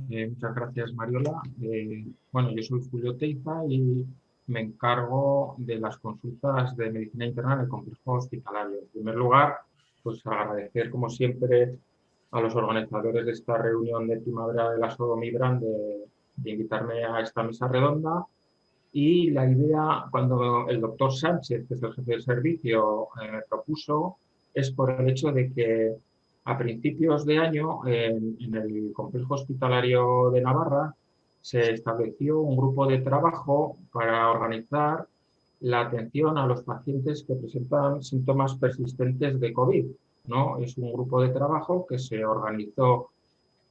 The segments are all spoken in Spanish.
Muchas gracias, Mariola. Bueno, yo soy Julio Teiza y me encargo de las consultas de medicina interna en el complejo hospitalario. En primer lugar, pues agradecer, como siempre, a los organizadores de esta reunión de primavera de la Sodomibran de invitarme a esta mesa redonda. Y la idea, cuando el doctor Sánchez, que es el jefe del servicio, me propuso, es por el hecho de que a principios de año, en el complejo hospitalario de Navarra, se estableció un grupo de trabajo para organizar la atención a los pacientes que presentan síntomas persistentes de COVID, ¿no? Es un grupo de trabajo que se organizó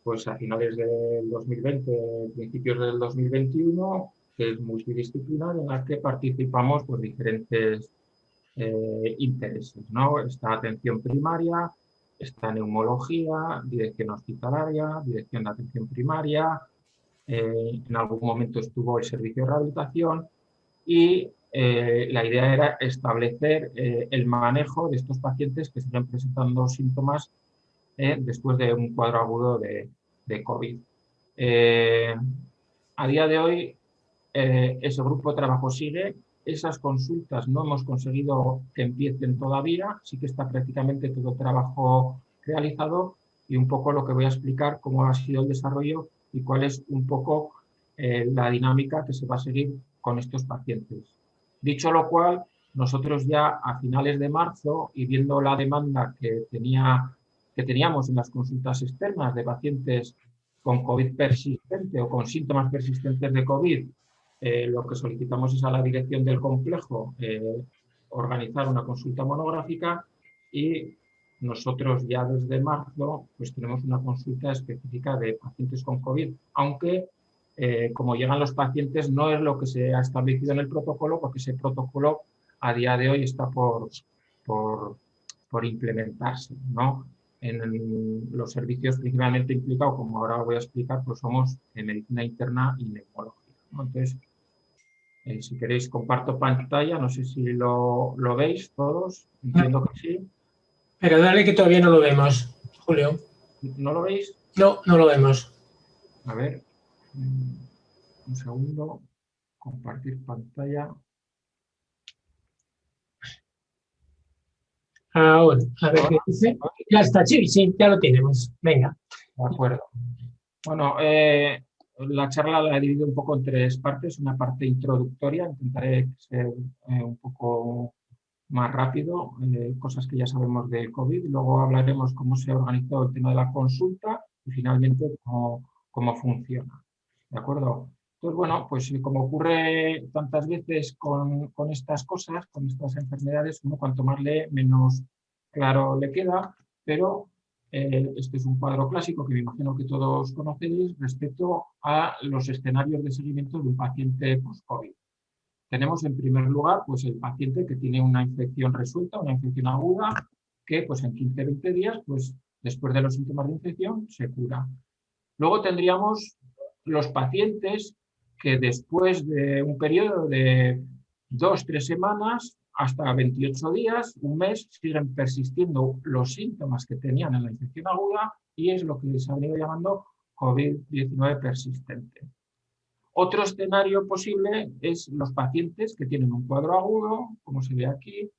pues, a finales del 2020, principios del 2021, que es multidisciplinar, en la que participamos pues, diferentes intereses, ¿no? Está atención primaria, está neumología, dirección hospitalaria, dirección de atención primaria, en algún momento estuvo el servicio de rehabilitación y la idea era establecer el manejo de estos pacientes que siguen presentando síntomas después de un cuadro agudo de COVID. A día de hoy, ese grupo de trabajo sigue. Esas consultas no hemos conseguido que empiecen todavía, sí que está prácticamente todo el trabajo realizado y un poco lo que voy a explicar cómo ha sido el desarrollo y cuál es un poco la dinámica que se va a seguir con estos pacientes. Dicho lo cual, nosotros ya a finales de marzo y viendo la demanda que teníamos en las consultas externas de pacientes con COVID persistente o con síntomas persistentes de COVID, lo que solicitamos es a la dirección del complejo organizar una consulta monográfica y nosotros ya desde marzo pues tenemos una consulta específica de pacientes con COVID, aunque como llegan los pacientes no es lo que se ha establecido en el protocolo, porque ese protocolo a día de hoy está por implementarse, ¿no? En los servicios principalmente implicados, como ahora voy a explicar, pues somos en medicina interna y neumología, ¿no? Entonces, si queréis comparto pantalla, no sé si lo veis todos, entiendo que sí. Pero dale que todavía no lo vemos, Julio. ¿No lo veis? No, no lo vemos. A ver, un segundo, compartir pantalla. Ahora, a ver qué dice. Ya está, sí, sí, ya lo tenemos. Venga. De acuerdo. Bueno, la charla la he dividido un poco en tres partes. Una parte introductoria, intentaré ser un poco más rápido, cosas que ya sabemos del COVID. Luego hablaremos cómo se organizó el tema de la consulta y finalmente cómo funciona. ¿De acuerdo? Entonces, bueno, pues como ocurre tantas veces con estas cosas, con estas enfermedades, uno cuanto más lee, menos claro le queda, pero este es un cuadro clásico que me imagino que todos conocéis respecto a los escenarios de seguimiento de un paciente post-COVID. Tenemos en primer lugar pues, el paciente que tiene una infección resuelta, una infección aguda, que pues, en 15-20 días, pues, después de los síntomas de infección, se cura. Luego tendríamos los pacientes que después de un periodo de 2-3 semanas hasta 28 días, un mes, siguen persistiendo los síntomas que tenían en la infección aguda y es lo que se ha venido llamando COVID-19 persistente. Otro escenario posible es los pacientes que tienen un cuadro agudo, como se ve aquí,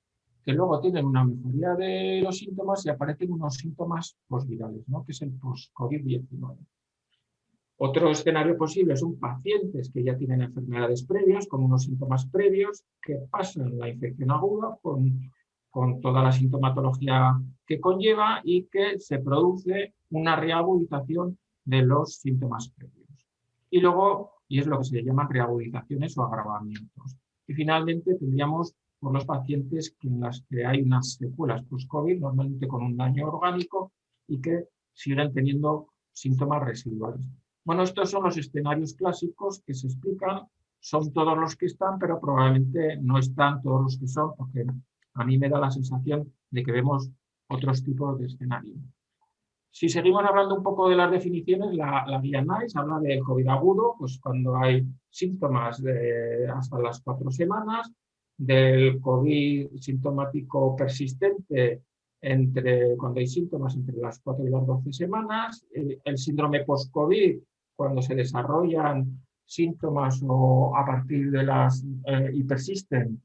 que luego tienen una mejoría de los síntomas y aparecen unos síntomas postvirales, ¿no? Que es el post-COVID-19. Otro escenario posible son pacientes que ya tienen enfermedades previas, con unos síntomas previos, que pasan la infección aguda con toda la sintomatología que conlleva y que se produce una reagudización de los síntomas previos. Y luego, y es lo que se llaman reagudizaciones o agravamientos. Y finalmente tendríamos por los pacientes en las que hay unas secuelas post-COVID, normalmente con un daño orgánico y que siguen teniendo síntomas residuales. Bueno, estos son los escenarios clásicos que se explican, son todos los que están, pero probablemente no están todos los que son, porque a mí me da la sensación de que vemos otros tipos de escenarios. Si seguimos hablando un poco de las definiciones, la guía NICE habla del COVID agudo, pues cuando hay síntomas hasta las 4 semanas, del COVID sintomático persistente cuando hay síntomas entre las 4 y las 12 semanas, el síndrome post-COVID cuando se desarrollan síntomas o a partir de las y persisten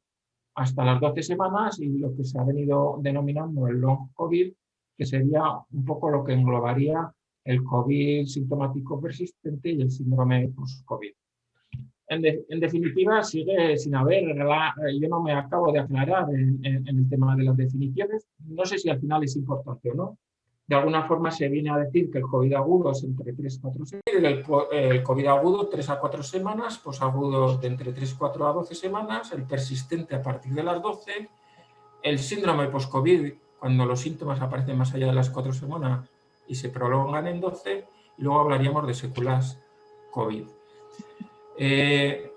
hasta las 12 semanas, y lo que se ha venido denominando el long COVID, que sería un poco lo que englobaría el COVID sintomático persistente y el síndrome post-COVID. En definitiva, sigue sin haber, yo no me acabo de aclarar en el tema de las definiciones, no sé si al final es importante o no. De alguna forma se viene a decir que el COVID agudo es entre 3 a 4 semanas, el COVID agudo 3 a 4 semanas, posagudo de entre 3 4 a 12 semanas, el persistente a partir de las 12, el síndrome post-COVID cuando los síntomas aparecen más allá de las 4 semanas y se prolongan en 12, y luego hablaríamos de secuelas COVID. ¿De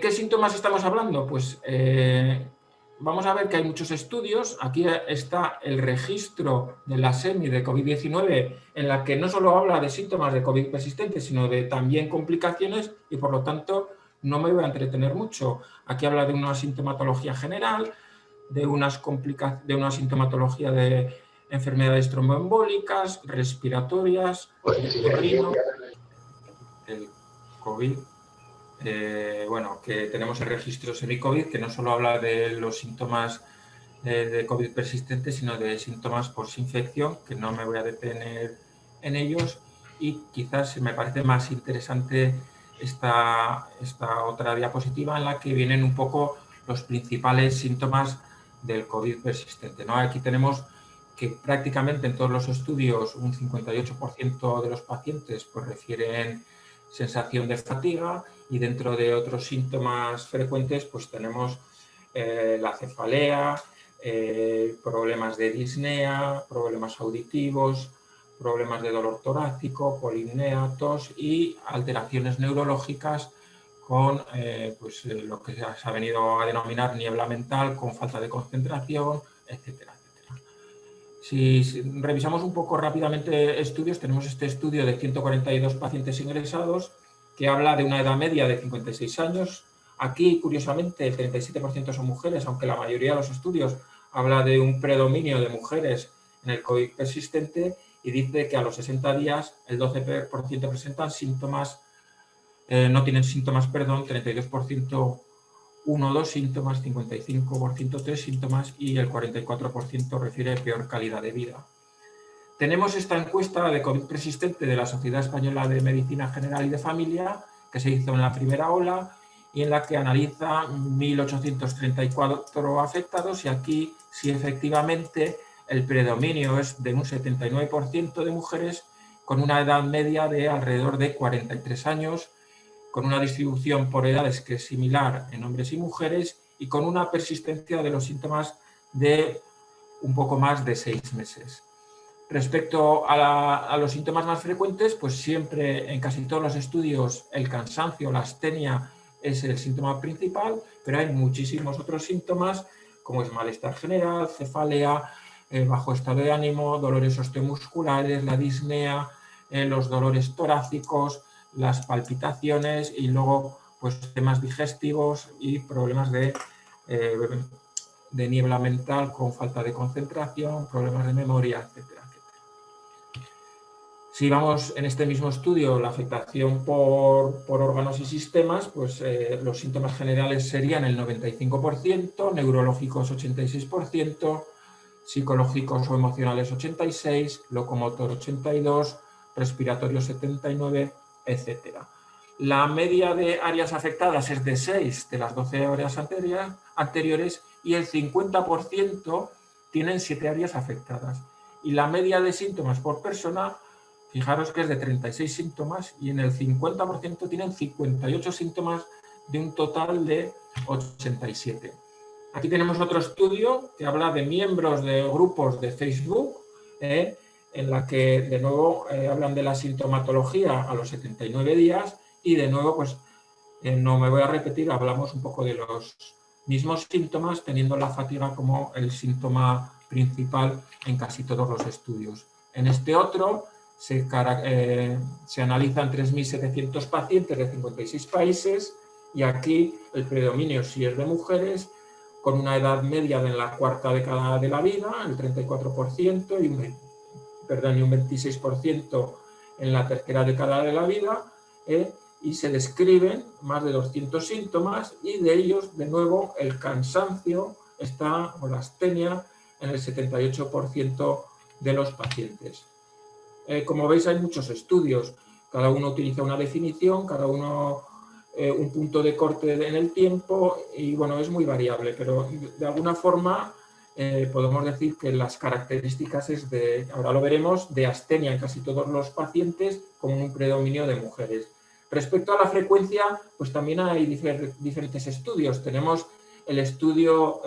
qué síntomas estamos hablando? Pues vamos a ver que hay muchos estudios. Aquí está el registro de la SEMI de COVID-19, en la que no solo habla de síntomas de COVID persistente, sino de también complicaciones, y por lo tanto no me voy a entretener mucho. Aquí habla de una sintomatología general, de una sintomatología de enfermedades tromboembólicas, respiratorias, el COVID. Bueno, que tenemos el registro semi-COVID, que no solo habla de los síntomas de COVID persistente, sino de síntomas post-infección, que no me voy a detener en ellos, y quizás me parece más interesante esta otra diapositiva en la que vienen un poco los principales síntomas del COVID persistente, ¿no? Aquí tenemos que prácticamente en todos los estudios un 58% de los pacientes pues refieren sensación de fatiga, y dentro de otros síntomas frecuentes pues tenemos la cefalea, problemas de disnea, problemas auditivos, problemas de dolor torácico, polipnea, tos y alteraciones neurológicas con pues, lo que se ha venido a denominar niebla mental, con falta de concentración, etcétera. Si revisamos un poco rápidamente estudios, tenemos este estudio de 142 pacientes ingresados que habla de una edad media de 56 años. Aquí, curiosamente, el 37% son mujeres, aunque la mayoría de los estudios habla de un predominio de mujeres en el COVID persistente, y dice que a los 60 días el 12% presentan síntomas, no tienen síntomas, perdón, 32% 1 o 2 síntomas, 55% 3 síntomas y el 44% refiere peor calidad de vida. Tenemos esta encuesta de COVID persistente de la Sociedad Española de Medicina General y de Familia, que se hizo en la primera ola y en la que analiza 1.834 afectados, y aquí sí efectivamente el predominio es de un 79% de mujeres con una edad media de alrededor de 43 años, con una distribución por edades que es similar en hombres y mujeres y con una persistencia de los síntomas de un poco más de 6 meses. Respecto a los síntomas más frecuentes, pues siempre en casi todos los estudios el cansancio, la astenia es el síntoma principal, pero hay muchísimos otros síntomas como es malestar general, cefalea, bajo estado de ánimo, dolores osteomusculares, la disnea, los dolores torácicos, las palpitaciones y luego pues temas digestivos y problemas de niebla mental con falta de concentración, problemas de memoria, etcétera. Si vamos en este mismo estudio la afectación por órganos y sistemas, pues los síntomas generales serían el 95%, neurológicos 86%, psicológicos o emocionales 86%, locomotor 82%, respiratorio 79%, etc. La media de áreas afectadas es de 6 de las 12 áreas anteriores y el 50% tienen 7 áreas afectadas. Y la media de síntomas por persona, fijaros que es de 36 síntomas y en el 50% tienen 58 síntomas de un total de 87. Aquí tenemos otro estudio que habla de miembros de grupos de Facebook, en la que de nuevo hablan de la sintomatología a los 79 días y de nuevo pues no me voy a repetir, hablamos un poco de los mismos síntomas, teniendo la fatiga como el síntoma principal en casi todos los estudios. En este otro se analizan 3.700 pacientes de 56 países y aquí el predominio sí es de mujeres, con una edad media en la cuarta década de la vida, el 34%, y un 26% en la tercera década de la vida, y se describen más de 200 síntomas, y de ellos, de nuevo, el cansancio está, o la astenia, en el 78% de los pacientes. Como veis, hay muchos estudios, cada uno utiliza una definición, cada uno un punto de corte en el tiempo, y bueno, es muy variable, pero de alguna forma podemos decir que las características es de, ahora lo veremos, de astenia en casi todos los pacientes con un predominio de mujeres. Respecto a la frecuencia, pues también hay diferentes estudios. Tenemos el estudio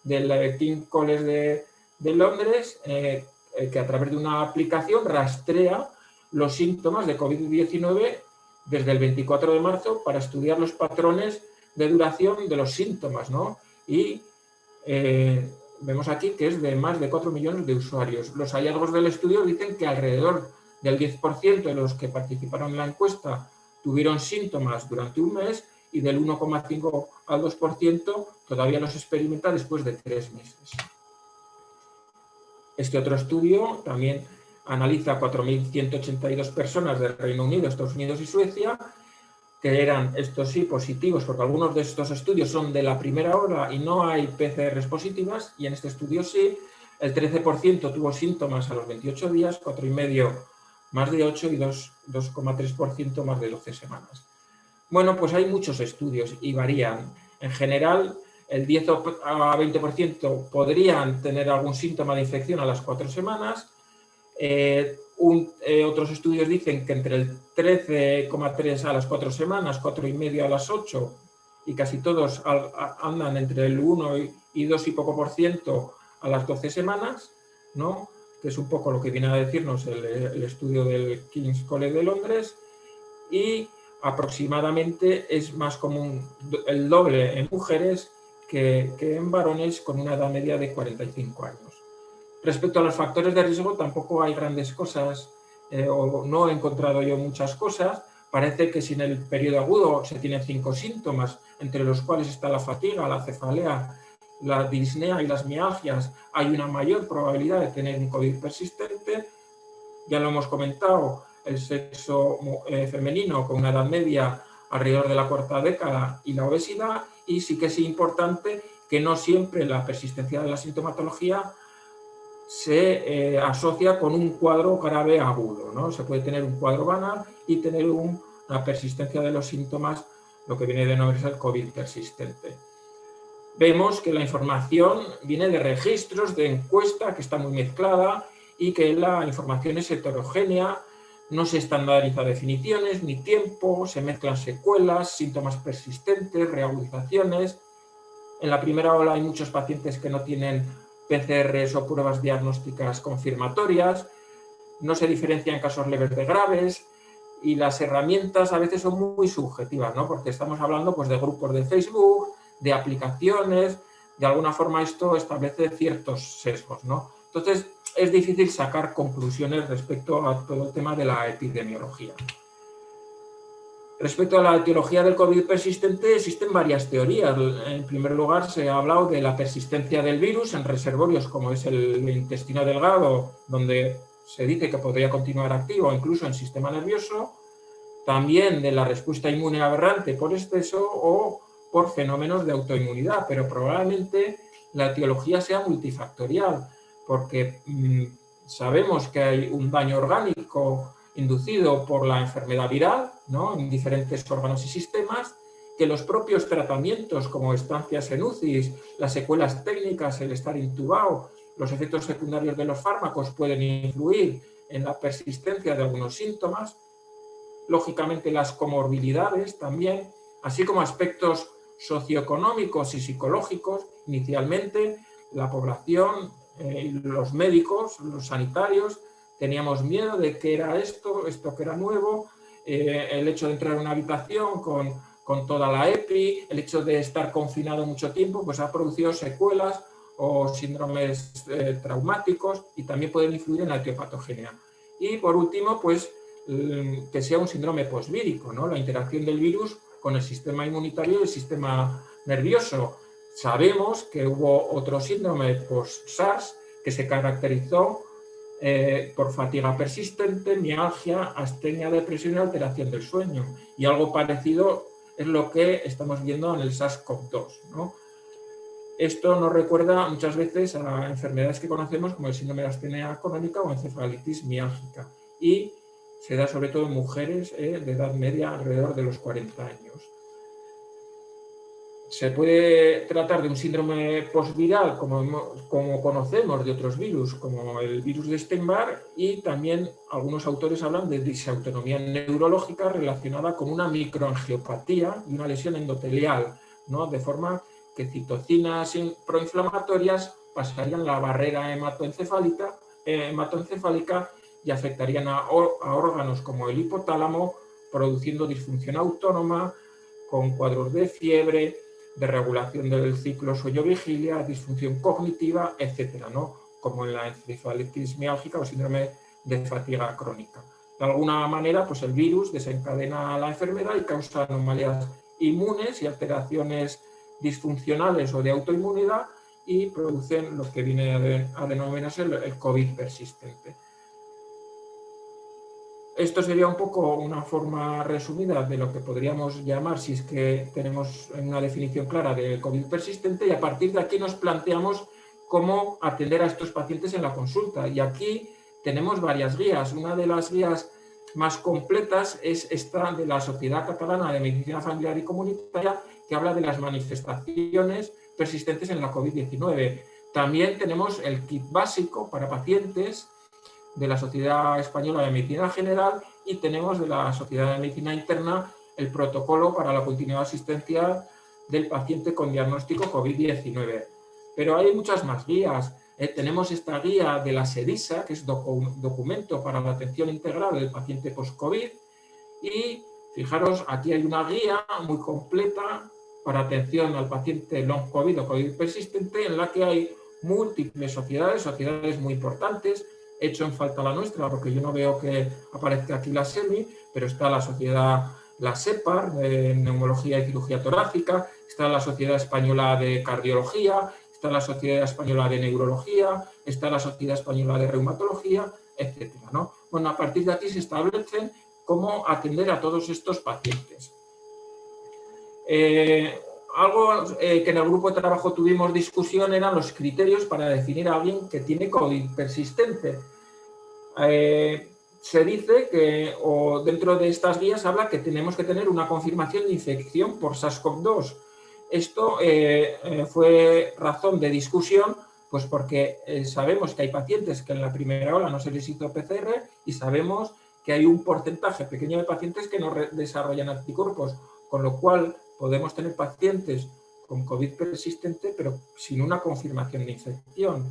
del King's College de Londres, que a través de una aplicación rastrea los síntomas de COVID-19 desde el 24 de marzo para estudiar los patrones de duración de los síntomas, ¿no? Y vemos aquí que es de más de 4 millones de usuarios. Los hallazgos del estudio dicen que alrededor del 10% de los que participaron en la encuesta tuvieron síntomas durante un mes, y del 1,5 al 2% todavía los experimenta después de 3 meses. Este otro estudio también analiza 4.182 personas del Reino Unido, Estados Unidos y Suecia, que eran, estos sí, positivos, porque algunos de estos estudios son de la primera hora y no hay PCRs positivas, y en este estudio sí. El 13% tuvo síntomas a los 28 días, 4,5% más de 8 y 2,3% más de 12 semanas. Bueno, pues hay muchos estudios y varían. En general, el 10 a 20% podrían tener algún síntoma de infección a las 4 semanas. Otros estudios dicen que entre el 13,3 a las 4 semanas, 4,5 a las 8, y casi todos andan entre el 1 y 2 y poco por ciento a las 12 semanas, ¿no? Que es un poco lo que viene a decirnos el estudio del King's College de Londres, y aproximadamente es más común el doble en mujeres que en varones, con una edad media de 45 años. Respecto a los factores de riesgo, tampoco hay grandes cosas, o no he encontrado yo muchas cosas. Parece que si en el periodo agudo se tienen 5 síntomas, entre los cuales está la fatiga, la cefalea, la disnea y las mialgias, hay una mayor probabilidad de tener un COVID persistente. Ya lo hemos comentado, el sexo femenino con una edad media alrededor de la cuarta década y la obesidad, y sí que es importante que no siempre la persistencia de la sintomatología se asocia con un cuadro grave agudo, ¿no? Se puede tener un cuadro banal y tener una persistencia de los síntomas, lo que viene de denominarse el COVID persistente. Vemos que la información viene de registros, de encuesta, que está muy mezclada, y que la información es heterogénea, no se estandariza definiciones ni tiempo, se mezclan secuelas, síntomas persistentes, reagudizaciones. En la primera ola hay muchos pacientes que no tienen PCRs o pruebas diagnósticas confirmatorias, no se diferencian casos leves de graves, y las herramientas a veces son muy subjetivas, ¿no? Porque estamos hablando, pues, de grupos de Facebook, de aplicaciones. De alguna forma esto establece ciertos sesgos, ¿no? Entonces es difícil sacar conclusiones respecto a todo el tema de la epidemiología. Respecto a la etiología del COVID persistente, existen varias teorías. En primer lugar, se ha hablado de la persistencia del virus en reservorios como es el intestino delgado, donde se dice que podría continuar activo, incluso en el sistema nervioso. También de la respuesta inmune aberrante por exceso o por fenómenos de autoinmunidad, pero probablemente la etiología sea multifactorial, porque sabemos que hay un daño orgánico inducido por la enfermedad viral, ¿no?, en diferentes órganos y sistemas, que los propios tratamientos como estancias en UCI, las secuelas técnicas, el estar intubado, los efectos secundarios de los fármacos pueden influir en la persistencia de algunos síntomas. Lógicamente las comorbilidades también, así como aspectos socioeconómicos y psicológicos. Inicialmente la población, los médicos, los sanitarios, teníamos miedo de qué era esto que era nuevo, el hecho de entrar en una habitación con toda la EPI, el hecho de estar confinado mucho tiempo, pues ha producido secuelas o síndromes traumáticos, y también pueden influir en la etiopatogenia. Y por último, pues que sea un síndrome posvírico, ¿no?, la interacción del virus con el sistema inmunitario y el sistema nervioso. Sabemos que hubo otro síndrome post-SARS que se caracterizó por fatiga persistente, mialgia, astenia, depresión y alteración del sueño. Y algo parecido es lo que estamos viendo en el SARS-CoV-2, ¿no? Esto nos recuerda muchas veces a enfermedades que conocemos como el síndrome de astenia crónica o encefalitis miálgica, y se da sobre todo en mujeres de edad media alrededor de los 40 años. Se puede tratar de un síndrome postviral como conocemos de otros virus, como el virus de Steinbach, y también algunos autores hablan de disautonomía neurológica relacionada con una microangiopatía y una lesión endotelial, ¿no? De forma que citocinas proinflamatorias pasarían la barrera hematoencefálica y afectarían a órganos como el hipotálamo, produciendo disfunción autónoma, con cuadros de fiebre, de regulación del ciclo sueño-vigilia, disfunción cognitiva, etcétera, ¿no? Como en la encefalitis miálgica o síndrome de fatiga crónica. De alguna manera, pues el virus desencadena la enfermedad y causa anomalías inmunes y alteraciones disfuncionales o de autoinmunidad, y producen lo que viene a denominarse el COVID persistente. Esto sería un poco una forma resumida de lo que podríamos llamar, si es que tenemos una definición clara de COVID persistente, y a partir de aquí nos planteamos cómo atender a estos pacientes en la consulta. Y aquí tenemos varias guías. Una de las guías más completas es esta de la Sociedad Catalana de Medicina Familiar y Comunitaria, que habla de las manifestaciones persistentes en la COVID-19. También tenemos el kit básico para pacientes de la Sociedad Española de Medicina General, y tenemos de la Sociedad de Medicina Interna el protocolo para la continuidad asistencial del paciente con diagnóstico COVID-19. Pero hay muchas más guías. Tenemos esta guía de la SEDISA, que es documento para la atención integral del paciente post-COVID, y fijaros, aquí hay una guía muy completa para atención al paciente long COVID o COVID persistente, en la que hay múltiples sociedades muy importantes. He hecho en falta la nuestra porque yo no veo que aparezca aquí la SEMI, pero está la sociedad, la SEPAR, de Neumología y Cirugía Torácica, está la Sociedad Española de Cardiología, está la Sociedad Española de Neurología, está la Sociedad Española de Reumatología, etcétera, ¿no? Bueno, a partir de aquí se establecen cómo atender a todos estos pacientes. Algo que en el grupo de trabajo tuvimos discusión eran los criterios para definir a alguien que tiene COVID persistente. Se dice que, o dentro de estas guías habla que tenemos que tener una confirmación de infección por SARS-CoV-2. Esto fue razón de discusión, pues porque sabemos que hay pacientes que en la primera ola no se les hizo PCR, y sabemos que hay un porcentaje pequeño de pacientes que no desarrollan anticuerpos, con lo cual podemos tener pacientes con COVID persistente, pero sin una confirmación de infección.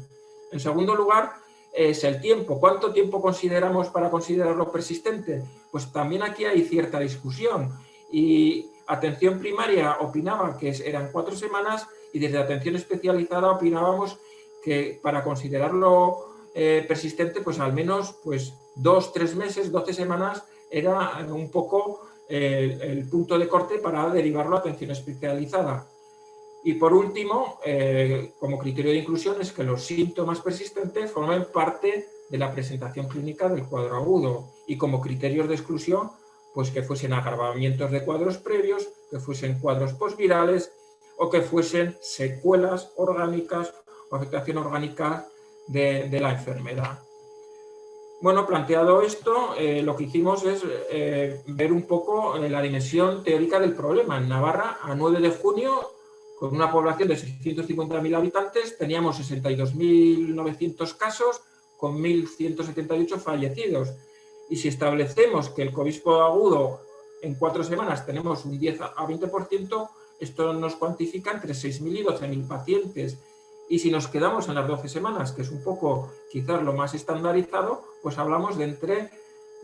En segundo lugar, es el tiempo. ¿Cuánto tiempo consideramos para considerarlo persistente? Pues también aquí hay cierta discusión. Y atención primaria opinaba que eran 4 semanas, y desde atención especializada opinábamos que para considerarlo persistente, pues al menos 2-3 meses, 12 semanas, era un poco el punto de corte para derivarlo a atención especializada. Y por último, como criterio de inclusión, es que los síntomas persistentes formen parte de la presentación clínica del cuadro agudo, y como criterios de exclusión, pues que fuesen agravamientos de cuadros previos, que fuesen cuadros postvirales, o que fuesen secuelas orgánicas o afectación orgánica de la enfermedad. Bueno, planteado esto, lo que hicimos es ver un poco la dimensión teórica del problema. En Navarra, a 9 de junio, con una población de 650.000 habitantes, teníamos 62.900 casos con 1.178 fallecidos. Y si establecemos que el COVID agudo en 4 semanas tenemos un 10 a 20%, esto nos cuantifica entre 6.000 y 12.000 pacientes. Y si nos quedamos en las 12 semanas, que es un poco quizás lo más estandarizado, pues hablamos de entre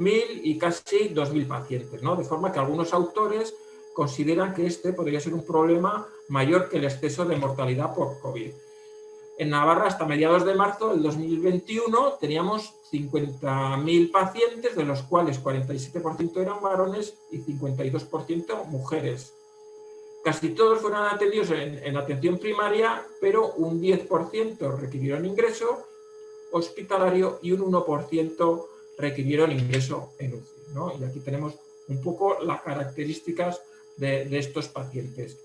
1.000 y casi 2.000 pacientes, ¿no? De forma que algunos autores consideran que este podría ser un problema mayor que el exceso de mortalidad por COVID. En Navarra, hasta mediados de marzo del 2021, teníamos 50.000 pacientes, de los cuales 47% eran varones y 52% mujeres. Casi todos fueron atendidos en atención primaria, pero un 10% requirieron ingreso, hospitalario y un 1% requirieron ingreso en UCI, ¿no? Y aquí tenemos un poco las características de estos pacientes.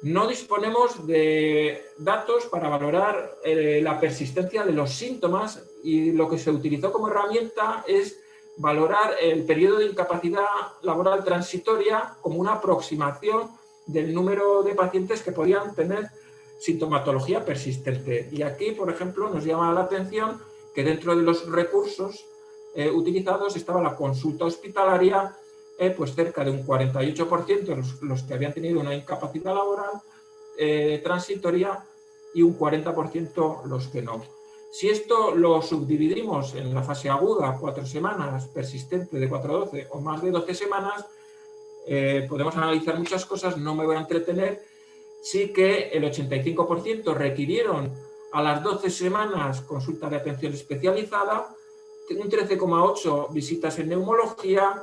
No disponemos de datos para valorar la persistencia de los síntomas y lo que se utilizó como herramienta es valorar el periodo de incapacidad laboral transitoria como una aproximación del número de pacientes que podían tener sintomatología persistente. Y aquí, por ejemplo, nos llama la atención que dentro de los recursos utilizados estaba la consulta hospitalaria, pues cerca de un 48% los que habían tenido una incapacidad laboral transitoria y un 40% los que no. Si esto lo subdividimos en la fase aguda, 4 semanas, persistente de 4 a 12 o más de 12 semanas, podemos analizar muchas cosas, no me voy a entretener. Sí que el 85% requirieron a las 12 semanas consulta de atención especializada, un 13,8% visitas en neumología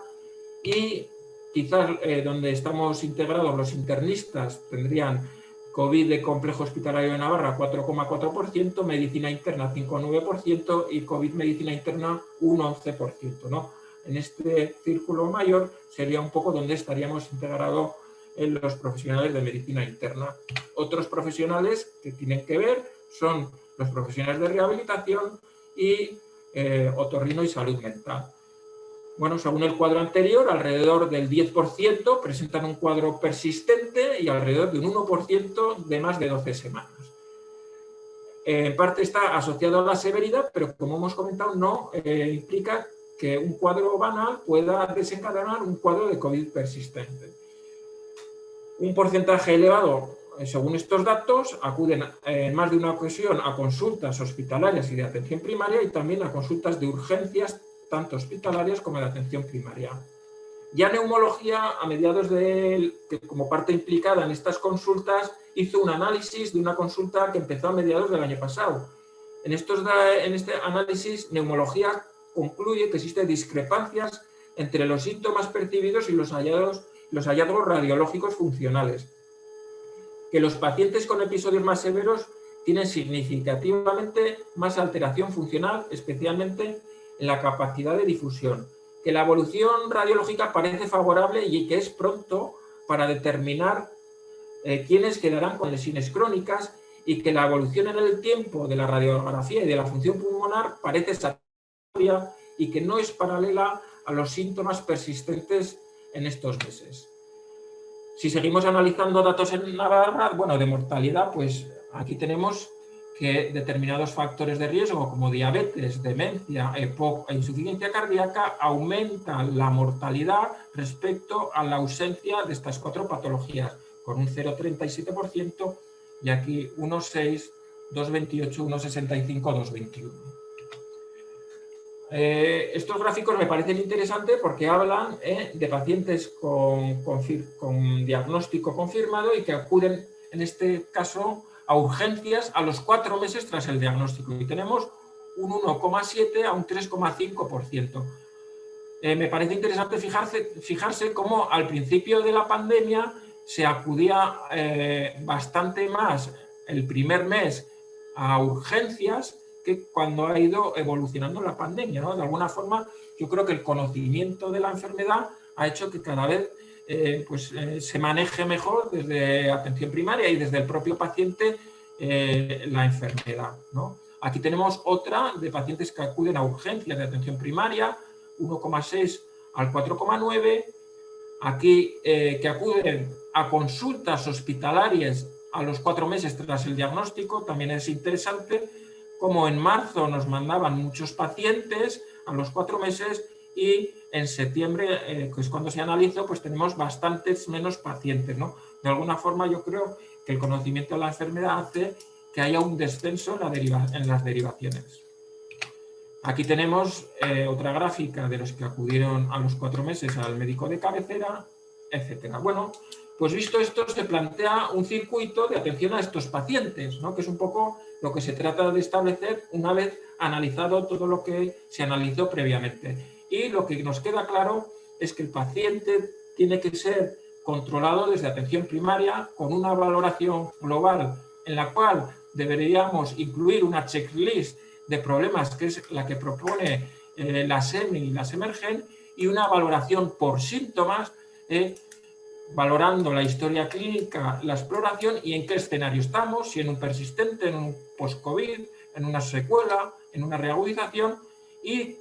y quizás donde estamos integrados los internistas tendrían COVID de complejo hospitalario de Navarra 4,4%, medicina interna 5,9% y COVID medicina interna un 11%, ¿no? En este círculo mayor sería un poco donde estaríamos integrados en los profesionales de medicina interna. Otros profesionales que tienen que ver son los profesionales de rehabilitación y otorrino y salud mental. Bueno, según el cuadro anterior, alrededor del 10% presentan un cuadro persistente y alrededor de un 1% de más de 12 semanas. En parte está asociado a la severidad, pero como hemos comentado, no implica que un cuadro banal pueda desencadenar un cuadro de COVID persistente. Un porcentaje elevado, según estos datos, acuden en más de una ocasión a consultas hospitalarias y de atención primaria y también a consultas de urgencias, tanto hospitalarias como de atención primaria. Ya neumología, a mediados como parte implicada en estas consultas, hizo un análisis de una consulta que empezó a mediados del año pasado. En este análisis, neumología concluye que existen discrepancias entre los síntomas percibidos y los hallazgos radiológicos funcionales. Que los pacientes con episodios más severos tienen significativamente más alteración funcional, especialmente en la capacidad de difusión. Que la evolución radiológica parece favorable y que es pronto para determinar quiénes quedarán con lesiones crónicas y que la evolución en el tiempo de la radiografía y de la función pulmonar parece satisfactoria y que no es paralela a los síntomas persistentes en estos meses. Si seguimos analizando datos en Navarra, bueno, de mortalidad, pues aquí tenemos que determinados factores de riesgo como diabetes, demencia, EPOC e insuficiencia cardíaca aumentan la mortalidad respecto a la ausencia de estas 4 patologías, con un 0,37% y aquí 1,6, 2,28, 1,65, 2,21. Estos gráficos me parecen interesantes porque hablan de pacientes con diagnóstico confirmado y que acuden, en este caso, a urgencias a los 4 meses tras el diagnóstico. Y tenemos un 1,7 a un 3,5%. Me parece interesante fijarse cómo al principio de la pandemia se acudía bastante más el primer mes a urgencias que cuando ha ido evolucionando la pandemia, ¿no? De alguna forma, yo creo que el conocimiento de la enfermedad ha hecho que cada vez se maneje mejor desde atención primaria y desde el propio paciente la enfermedad, ¿no? Aquí tenemos otra de pacientes que acuden a urgencias de atención primaria, 1,6 al 4,9. Aquí que acuden a consultas hospitalarias a los 4 meses tras el diagnóstico, también es interesante, como en marzo nos mandaban muchos pacientes a los 4 meses y en septiembre, que es cuando se analizó, pues tenemos bastantes menos pacientes, ¿no? De alguna forma yo creo que el conocimiento de la enfermedad hace que haya un descenso en las derivaciones. Aquí tenemos otra gráfica de los que acudieron a los 4 meses al médico de cabecera, etcétera. Bueno, pues visto esto, se plantea un circuito de atención a estos pacientes, ¿no? Que es un poco lo que se trata de establecer una vez analizado todo lo que se analizó previamente. Y lo que nos queda claro es que el paciente tiene que ser controlado desde atención primaria con una valoración global en la cual deberíamos incluir una checklist de problemas, que es la que propone la SEMI y la SEMERGEN, y una valoración por síntomas, valorando la historia clínica, la exploración y en qué escenario estamos, si en un persistente, en un post-COVID, en una secuela, en una reagudización, y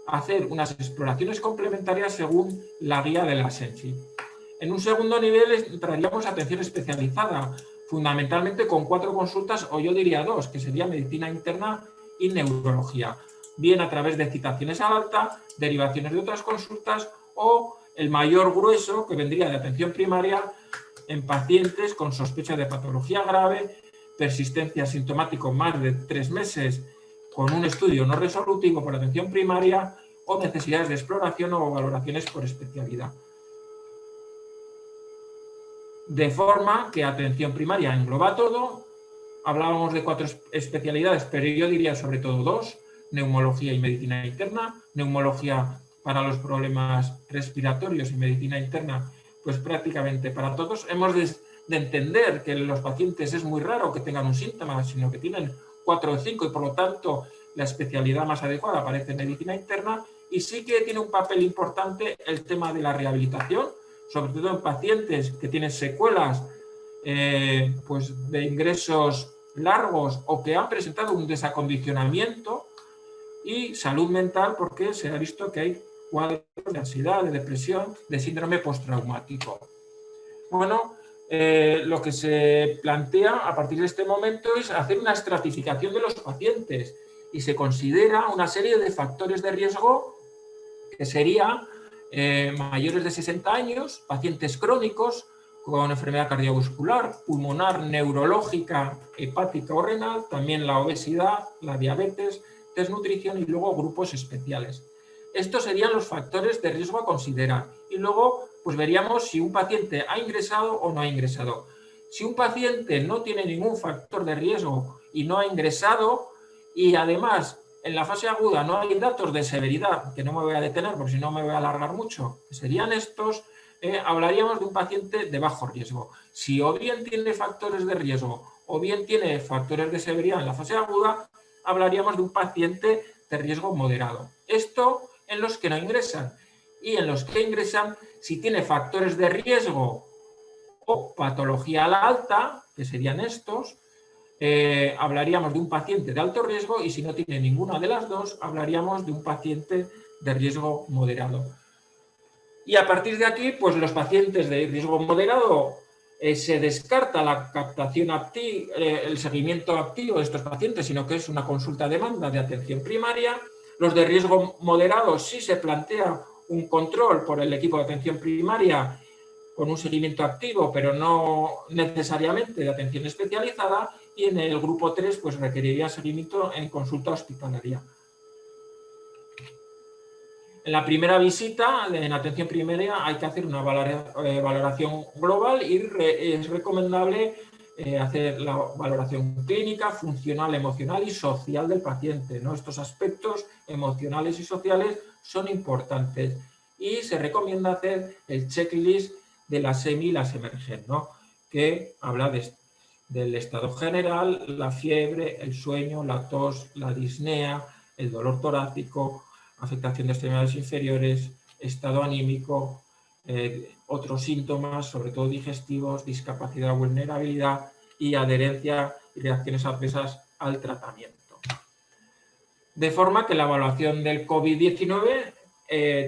hacer unas exploraciones complementarias según la guía de la SENSI. En un segundo nivel entraríamos a atención especializada, fundamentalmente con 4 consultas, o yo diría 2, que sería medicina interna y neurología, bien a través de citaciones al alta, derivaciones de otras consultas, o el mayor grueso, que vendría de atención primaria en pacientes con sospecha de patología grave, persistencia sintomática más de 3 meses, con un estudio no resolutivo por atención primaria, o necesidades de exploración o valoraciones por especialidad. De forma que atención primaria engloba todo. Hablábamos de 4 especialidades, pero yo diría sobre todo 2, neumología y medicina interna. Neumología para los problemas respiratorios y medicina interna, pues prácticamente para todos. Hemos de entender que los pacientes es muy raro que tengan un síntoma, sino que tienen 4 o 5 y por lo tanto la especialidad más adecuada parece medicina interna, y sí que tiene un papel importante el tema de la rehabilitación, sobre todo en pacientes que tienen secuelas pues de ingresos largos o que han presentado un desacondicionamiento, y salud mental, porque se ha visto que hay cuadros de ansiedad, de depresión, de síndrome postraumático. Bueno, lo que se plantea a partir de este momento es hacer una estratificación de los pacientes, y se considera una serie de factores de riesgo que sería mayores de 60 años, pacientes crónicos con enfermedad cardiovascular, pulmonar, neurológica, hepática o renal, también la obesidad, la diabetes, desnutrición y luego grupos especiales. Estos serían los factores de riesgo a considerar. Y luego pues veríamos si un paciente ha ingresado o no ha ingresado. Si un paciente no tiene ningún factor de riesgo y no ha ingresado, y además en la fase aguda no hay datos de severidad, que no me voy a detener porque si no me voy a alargar mucho, que serían estos, hablaríamos de un paciente de bajo riesgo. Si o bien tiene factores de riesgo o bien tiene factores de severidad en la fase aguda, hablaríamos de un paciente de riesgo moderado. Esto en los que no ingresan. Y en los que ingresan, si tiene factores de riesgo o patología a la alta, que serían estos, hablaríamos de un paciente de alto riesgo, y si no tiene ninguna de las dos, hablaríamos de un paciente de riesgo moderado. Y a partir de aquí, pues los pacientes de riesgo moderado, se descarta la captación el seguimiento activo de estos pacientes, sino que es una consulta a demanda de atención primaria. Los de riesgo moderado sí se plantea un control por el equipo de atención primaria con un seguimiento activo, pero no necesariamente de atención especializada, y en el grupo 3 pues requeriría seguimiento en consulta hospitalaria. En la primera visita, en atención primaria, hay que hacer una valoración global, y es recomendable hacer la valoración clínica, funcional, emocional y social del paciente, ¿no? Estos aspectos emocionales y sociales son importantes, y se recomienda hacer el checklist de la SEMI y la SEMERGEN, ¿no? Que habla del estado general, la fiebre, el sueño, la tos, la disnea, el dolor torácico, afectación de extremidades inferiores, estado anímico, otros síntomas, sobre todo digestivos, discapacidad o vulnerabilidad, y adherencia y reacciones adversas al tratamiento. De forma que la evaluación del COVID-19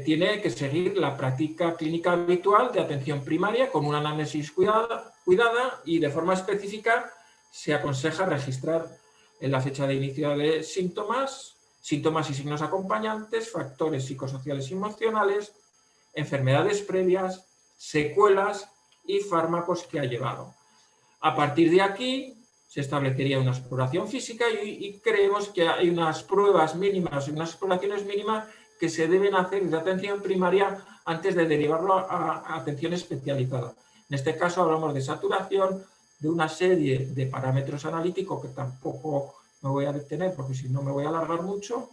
tiene que seguir la práctica clínica habitual de atención primaria con una análisis cuidada, y de forma específica se aconseja registrar en la fecha de inicio de síntomas y signos acompañantes, factores psicosociales y emocionales, enfermedades previas, secuelas y fármacos que ha llevado. A partir de aquí se establecería una exploración física, y creemos que hay unas pruebas mínimas y unas exploraciones mínimas que se deben hacer de atención primaria antes de derivarlo a atención especializada. En este caso hablamos de saturación, de una serie de parámetros analíticos que tampoco me voy a detener porque si no me voy a alargar mucho,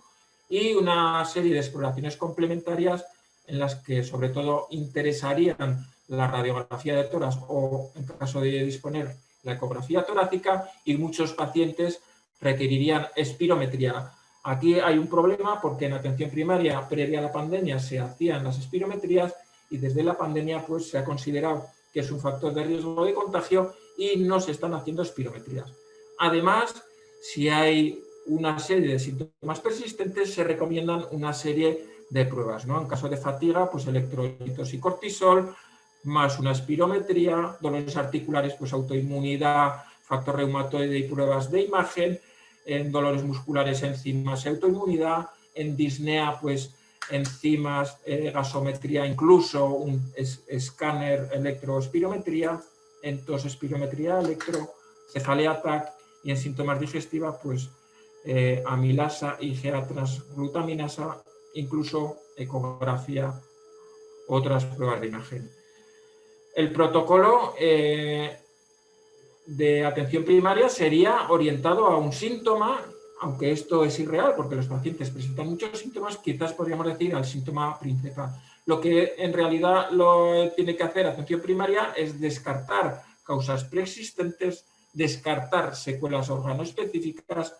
y una serie de exploraciones complementarias en las que sobre todo interesarían la radiografía de tórax o, en caso de disponer, la ecografía torácica, y muchos pacientes requerirían espirometría. Aquí hay un problema porque en atención primaria, previa a la pandemia, se hacían las espirometrías y desde la pandemia pues, se ha considerado que es un factor de riesgo de contagio y no se están haciendo espirometrías. Además, si hay una serie de síntomas persistentes, se recomiendan una serie de pruebas, ¿no? En caso de fatiga, pues electrolitos y cortisol, más una espirometría, dolores articulares, pues autoinmunidad, factor reumatoide y pruebas de imagen, en dolores musculares, enzimas y autoinmunidad, en disnea, pues enzimas, gasometría, incluso un escáner electroespirometría, en tos espirometría electro, cefalea TAC y en síntomas digestivas, pues amilasa, IgA transglutaminasa, incluso ecografía, otras pruebas de imagen. El protocolo de atención primaria sería orientado a un síntoma, aunque esto es irreal porque los pacientes presentan muchos síntomas, quizás podríamos decir al síntoma principal. Lo que en realidad lo tiene que hacer atención primaria es descartar causas preexistentes, descartar secuelas organoespecíficas,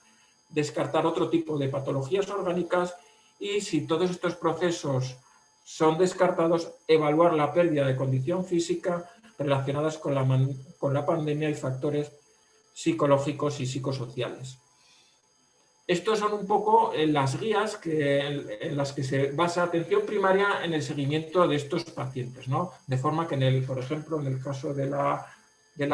descartar otro tipo de patologías orgánicas y si todos estos procesos son descartados, evaluar la pérdida de condición física relacionadas con la pandemia y factores psicológicos y psicosociales. Estos son un poco las guías en las que se basa atención primaria en el seguimiento de estos pacientes, ¿no? De forma que, por ejemplo, en el caso de la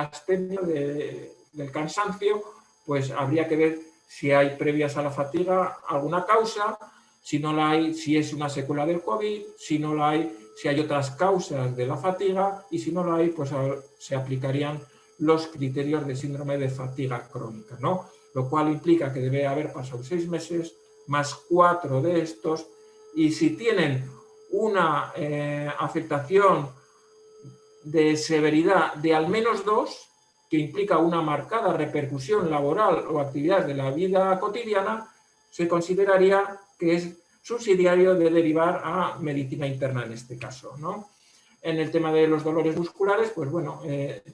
astenia, del cansancio, pues habría que ver si hay previas a la fatiga alguna causa, si no la hay, si es una secuela del COVID, si no la hay, si hay otras causas de la fatiga y si no la hay, pues se aplicarían los criterios de síndrome de fatiga crónica, ¿no? Lo cual implica que debe haber pasado 6 meses más 4 de estos y si tienen una afectación de severidad de al menos 2, que implica una marcada repercusión laboral o actividades de la vida cotidiana, se consideraría que es subsidiario de derivar a medicina interna en este caso, ¿no? En el tema de los dolores musculares, pues bueno,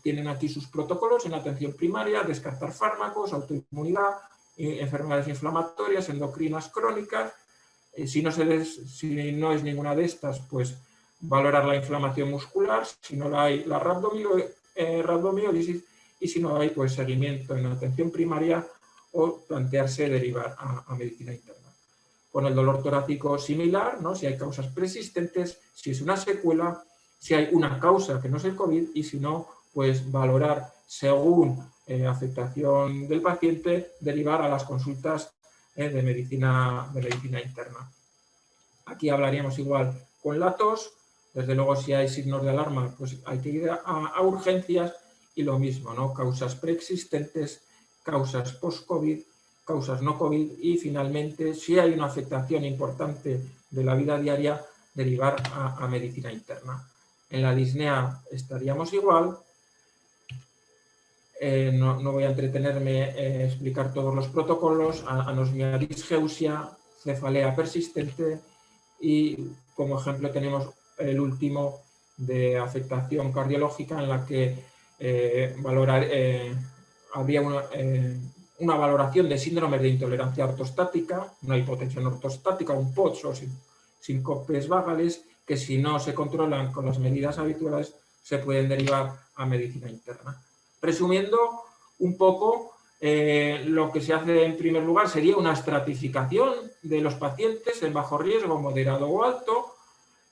tienen aquí sus protocolos en atención primaria, descartar fármacos, autoinmunidad, enfermedades inflamatorias, endocrinas crónicas. Si no es ninguna de estas, pues valorar la inflamación muscular, si no la hay, la rhabdomiólisis, y si no hay, pues seguimiento en atención primaria o plantearse derivar a medicina interna. Con el dolor torácico similar, ¿no? Si hay causas persistentes, si es una secuela, si hay una causa que no es el COVID y si no, pues valorar según afectación del paciente, derivar a las consultas de medicina interna. Aquí hablaríamos igual con la tos, desde luego si hay signos de alarma, pues hay que ir a urgencias y lo mismo, ¿no? Causas preexistentes, causas post-COVID, causas no COVID y finalmente, si hay una afectación importante de la vida diaria, derivar a medicina interna. En la disnea estaríamos igual. No voy a entretenerme en explicar todos los protocolos, anosmia disgeusia, cefalea persistente y como ejemplo tenemos el último de afectación cardiológica en la que habría una valoración de síndrome de intolerancia ortostática, una hipotensión ortostática, un POTS o síncopes vagales, que si no se controlan con las medidas habituales se pueden derivar a medicina interna. Resumiendo un poco, lo que se hace en primer lugar sería una estratificación de los pacientes en bajo riesgo, moderado o alto.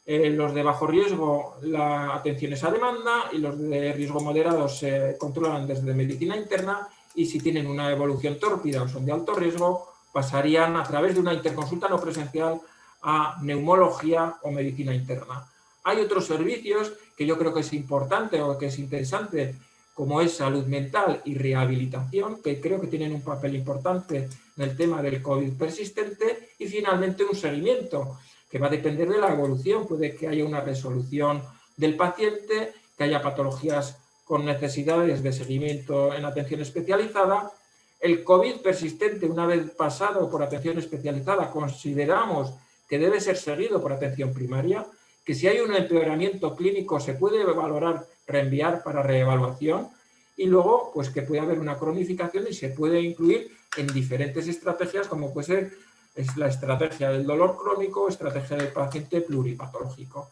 Los de bajo riesgo, la atención es a demanda y los de riesgo moderado se controlan desde medicina interna y si tienen una evolución tórpida o son de alto riesgo, pasarían a través de una interconsulta no presencial a neumología o medicina interna. Hay otros servicios que yo creo que es importante o que es interesante, como es salud mental y rehabilitación, que creo que tienen un papel importante en el tema del COVID persistente, y finalmente un seguimiento, que va a depender de la evolución. Puede que haya una resolución del paciente, que haya patologías con necesidades de seguimiento en atención especializada. El COVID persistente, una vez pasado por atención especializada, consideramos que debe ser seguido por atención primaria, que si hay un empeoramiento clínico se puede valorar reenviar para reevaluación y luego pues que puede haber una cronificación y se puede incluir en diferentes estrategias, como puede ser la estrategia del dolor crónico, estrategia del paciente pluripatológico.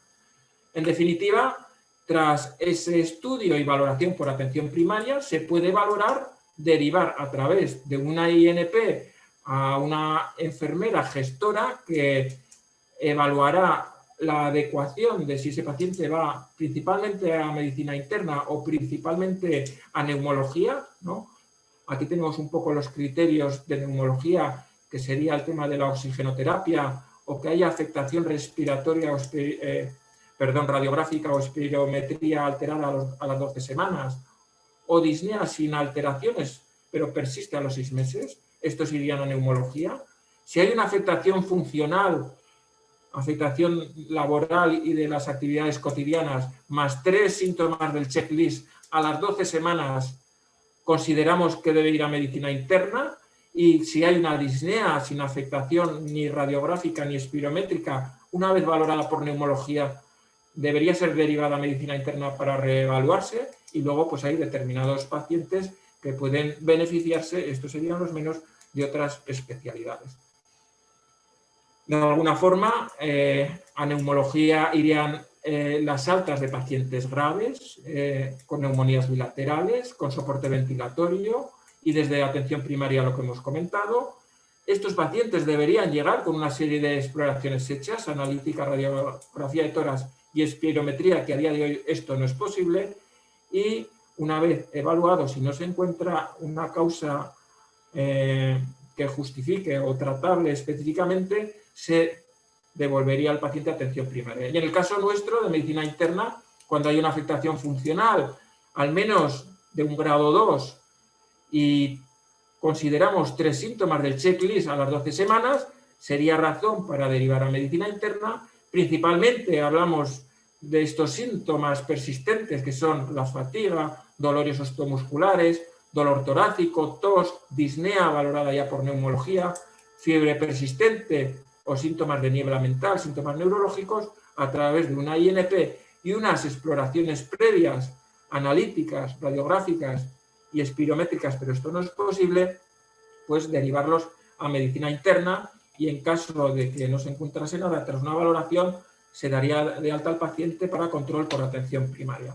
En definitiva, tras ese estudio y valoración por atención primaria, se puede valorar, derivar a través de una INP a una enfermera gestora que evaluará la adecuación de si ese paciente va principalmente a medicina interna o principalmente a neumología, ¿no? Aquí tenemos un poco los criterios de neumología, que sería el tema de la oxigenoterapia o que haya afectación respiratoria, radiográfica o espirometría alterada a las 12 semanas, o disnea sin alteraciones, pero persiste a los 6 meses. Estos irían a neumología. Si hay una afectación funcional, afectación laboral y de las actividades cotidianas, más 3 síntomas del checklist a las 12 semanas, consideramos que debe ir a medicina interna. Y si hay una disnea sin afectación ni radiográfica ni espirométrica, una vez valorada por neumología, debería ser derivada a medicina interna para reevaluarse. Y luego pues hay determinados pacientes que pueden beneficiarse, estos serían los menos, de otras especialidades. De alguna forma, a neumología irían las altas de pacientes graves, con neumonías bilaterales, con soporte ventilatorio y desde atención primaria lo que hemos comentado. Estos pacientes deberían llegar con una serie de exploraciones hechas, analítica, radiografía de tórax y espirometría, que a día de hoy esto no es posible, y una vez evaluado, si no se encuentra una causa que justifique o tratable específicamente, se devolvería al paciente a atención primaria. Y en el caso nuestro de medicina interna, cuando hay una afectación funcional, al menos de un grado 2, y consideramos 3 síntomas del checklist a las 12 semanas, sería razón para derivar a medicina interna. Principalmente hablamos de estos síntomas persistentes que son la fatiga, dolores osteomusculares, dolor torácico, tos, disnea valorada ya por neumología, fiebre persistente o síntomas de niebla mental, síntomas neurológicos, a través de una INP y unas exploraciones previas, analíticas, radiográficas y espirométricas, pero esto no es posible, pues derivarlos a medicina interna, y en caso de que no se encontrase nada tras una valoración, se daría de alta al paciente para control por atención primaria.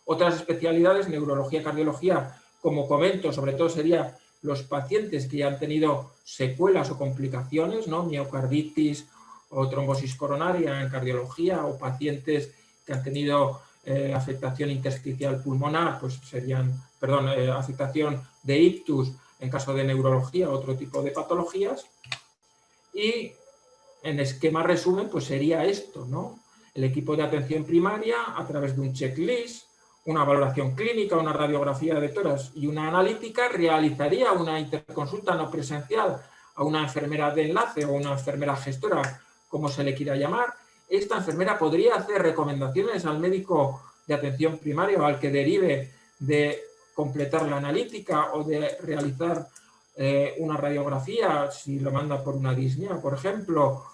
Otras especialidades, neurología, cardiología, como comento, sobre todo sería los pacientes que ya han tenido secuelas o complicaciones, ¿no? Miocarditis o trombosis coronaria en cardiología, o pacientes que han tenido afectación intersticial pulmonar, pues serían, afectación de ictus en caso de neurología, otro tipo de patologías. Y en esquema resumen, pues sería esto, ¿no? El equipo de atención primaria, a través de un checklist, una valoración clínica, una radiografía de tórax y una analítica, realizaría una interconsulta no presencial a una enfermera de enlace o una enfermera gestora, como se le quiera llamar. Esta enfermera podría hacer recomendaciones al médico de atención primaria o al que derive de completar la analítica o de realizar una radiografía, si lo manda por una disnea, por ejemplo,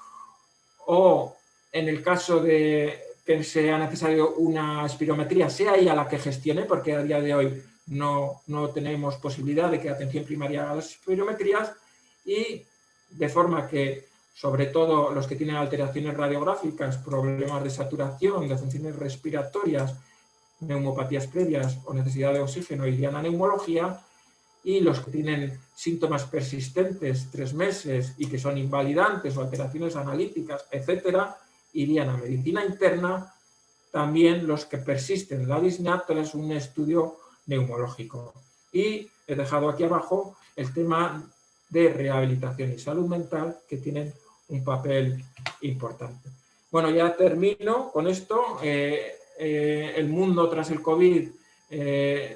o en el caso de que sea necesario una espirometría, sea ella la que gestione, porque a día de hoy no tenemos posibilidad de que atención primaria haga las espirometrías, y de forma que, sobre todo los que tienen alteraciones radiográficas, problemas de saturación, de funciones respiratorias, neumopatías previas o necesidad de oxígeno, irían a neumología, y los que tienen síntomas persistentes 3 meses y que son invalidantes o alteraciones analíticas, etcétera, irían a medicina interna. También los que persisten en la disnea tras un estudio neumológico. Y he dejado aquí abajo el tema de rehabilitación y salud mental, que tienen un papel importante. Bueno, ya termino con esto. El mundo tras el COVID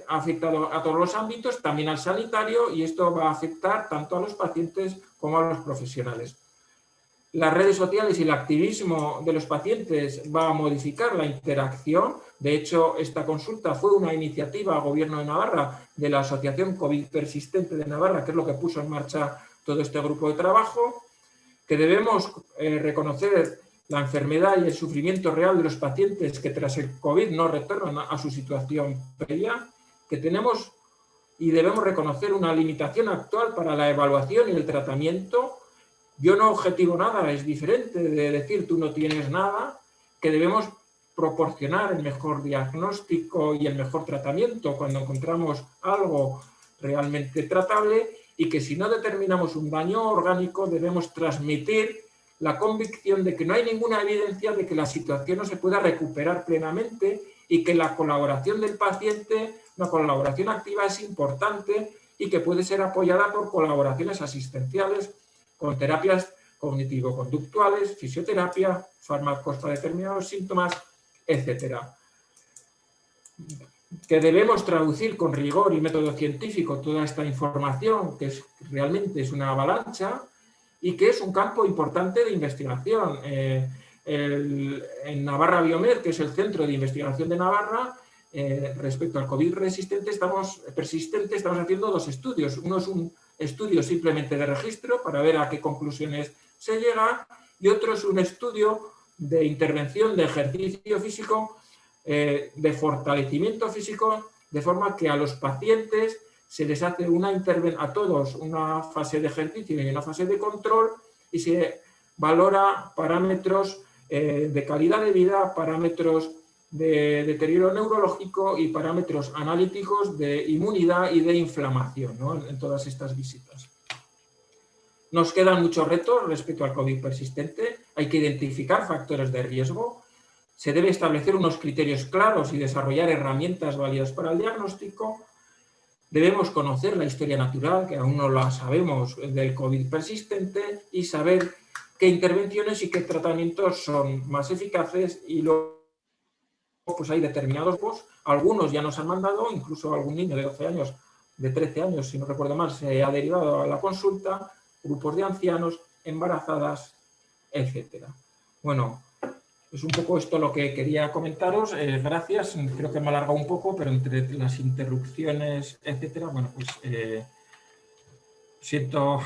ha afectado a todos los ámbitos, también al sanitario, y esto va a afectar tanto a los pacientes como a los profesionales. Las redes sociales y el activismo de los pacientes va a modificar la interacción. De hecho, esta consulta fue una iniciativa al Gobierno de Navarra, de la Asociación COVID Persistente de Navarra, que es lo que puso en marcha todo este grupo de trabajo, que debemos reconocer la enfermedad y el sufrimiento real de los pacientes que tras el COVID no retornan a su situación previa, que tenemos y debemos reconocer una limitación actual para la evaluación y el tratamiento. Yo no objetivo nada, es diferente de decir tú no tienes nada, que debemos proporcionar el mejor diagnóstico y el mejor tratamiento cuando encontramos algo realmente tratable, y que si no determinamos un daño orgánico debemos transmitir la convicción de que no hay ninguna evidencia de que la situación no se pueda recuperar plenamente y que la colaboración del paciente, una colaboración activa, es importante y que puede ser apoyada por colaboraciones asistenciales con terapias cognitivo-conductuales, fisioterapia, fármacos para determinados síntomas, etcétera. Que debemos traducir con rigor y método científico toda esta información, que realmente es una avalancha y que es un campo importante de investigación. En Navarra Biomed, que es el centro de investigación de Navarra, respecto al COVID persistente, estamos haciendo 2 estudios. Uno es un estudio simplemente de registro para ver a qué conclusiones se llega, y otro es un estudio de intervención de ejercicio físico, de fortalecimiento físico, de forma que a los pacientes se les hace a todos una fase de ejercicio y una fase de control, y se valora parámetros de calidad de vida, parámetros de deterioro neurológico y parámetros analíticos de inmunidad y de inflamación, ¿no?, en todas estas visitas. Nos quedan muchos retos respecto al COVID persistente. Hay que identificar factores de riesgo. Se debe establecer unos criterios claros y desarrollar herramientas válidas para el diagnóstico. Debemos conocer la historia natural, que aún no la sabemos, del COVID persistente, y saber qué intervenciones y qué tratamientos son más eficaces. Y luego pues hay determinados grupos, algunos ya nos han mandado, incluso algún niño de 12 años, de 13 años, si no recuerdo mal, se ha derivado a la consulta, grupos de ancianos, embarazadas, etcétera. Bueno, es un poco esto lo que quería comentaros. Gracias, creo que me he alargado un poco, pero entre las interrupciones, etcétera, bueno, pues siento